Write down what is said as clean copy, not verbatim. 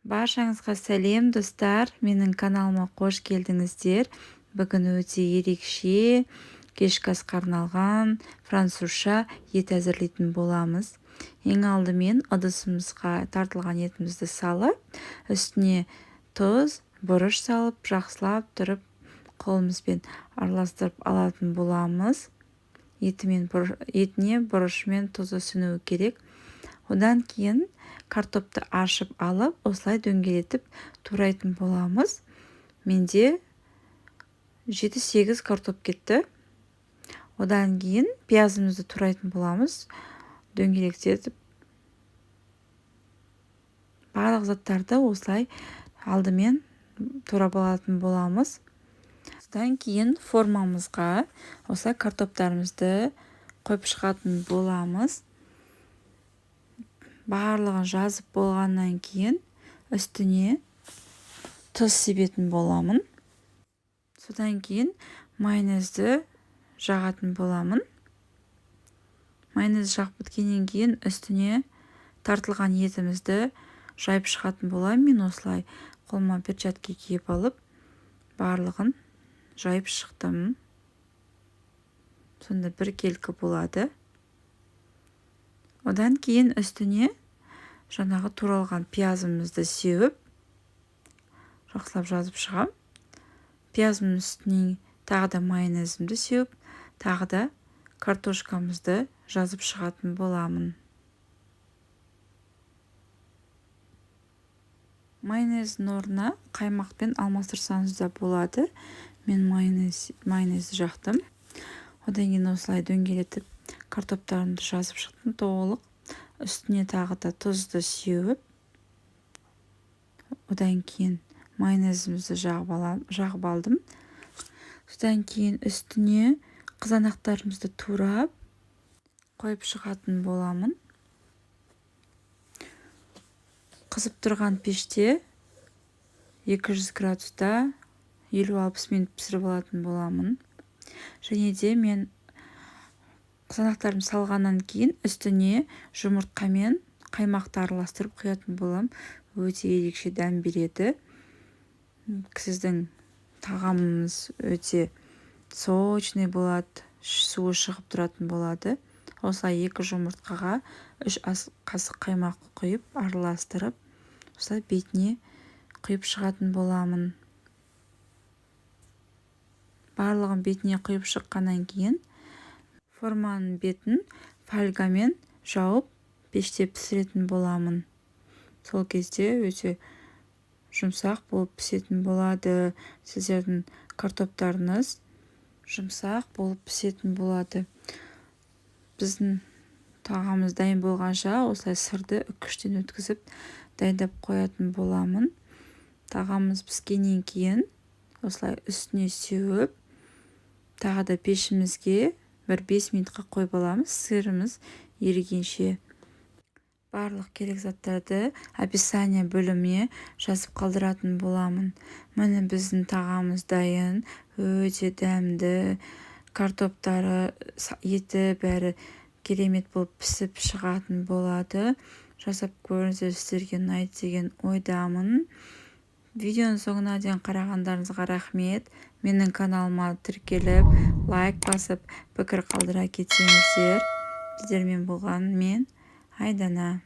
Баршаңызға сәлем достар, менің каналыма қош келдіңіздер. Бүгін өте ерекше кешкі асқа арналған французша ет әзірлейтін боламыз. Ең алдымен ыдысымызға тартылған етімізді салып, үстіне тұз, бұрыш салып, жақсылап тұрып қолымызбен араластырып алатын боламыз. Етіне бұрышымен тұзы сіңуі керек. Одан кейін картопты ашып алып, осылай дөңгелетіп турайтын боламыз. Менде 7-8 картоп кетті. Одан кейін пиязымызды турайтын боламыз. Дөңгелектетіп барлық заттарды осылай алдымен турап алатын боламыз. Одан кейін формамызға осылай картоптарымызды қойып шығатын боламыз. Барлығын жазып болғаннан кейін үстіне тұз себетін боламын. Содан кейін майонезді жағатын боламын. Майонез жағып біткеннен кейін үстіне тартылған етімізді жайып шығатын боламын. Мен осылай қолыма перчатка киіп алып, барлығын жайып шықтым. Сонда біркелкі болады. Одан кейін үстіне жаңағы туралған пиязымызды сеуіп, жақсылап жазып шығам. Пиязымның үстіне тағы да майонезімді сеуіп, тағы да картошкамызды жазып шығатын боламын. Майонездің орнына қаймақпен алмастырсаңыз да болады. Мен майонезді жақтым. Одан кейін осылай дөңгелетіп картоптарымды жазып шықтым толық. Үстіне тағы да тұзды сеуіп, одан кейін майонезімізді жағып алдым. Содан кейін үстіне қызанақтарымызды турап қойып шығатын боламын. Қызып тұрған пеште 200 градуста 50-60 минут пісіріп алатын боламын. Және де мен қызанақтарым салғаннан кейін үстіне жұмыртқамен қаймақты араластырып құятын болам. Өте ерекше дәм береді. Сіздің тағамыңыз өте сочный болады, суы шығып тұратын болады. Осылай 2 жұмыртқаға 3 ас қасық қаймақ құйып, араластырып, осылай бетіне құйып шығатын боламын. Барлығын бетіне құйып шыққаннан кейін форманың бетін фольгамен жауып пеште пісіретін боламын. Сол кезде өте жұмсақ болып пісетін болады. Сіздердің картоптарыңыз жұмсақ болып пісетін болады. Біздің тағамыз дайын болғанша осылай сырды үккіштен өткізіп дайындап қоятын боламын. Тағамыз піскеннен кейін осылай үстіне сеуіп, тағы да пешімізге 5 минутқа қойып аламыз. Сырымыз ерігенше. Барлық керек заттарды описание бөліміне жазып қалдыратын боламын. Міне біздің тағамыз дайын, өте дәмді, картоптары, еті бәрі керемет болып пісіп шығатын болады. Жасап көріңіздер, сіздерге ұнайды деген ойдамын. Видеоның соңына дейін қарағандарыңызға рахмет. Менің каналыма тіркеліп, лайк басып, пікір қалдыра кетсеңіздер. Сіздермен болған мен Айдана.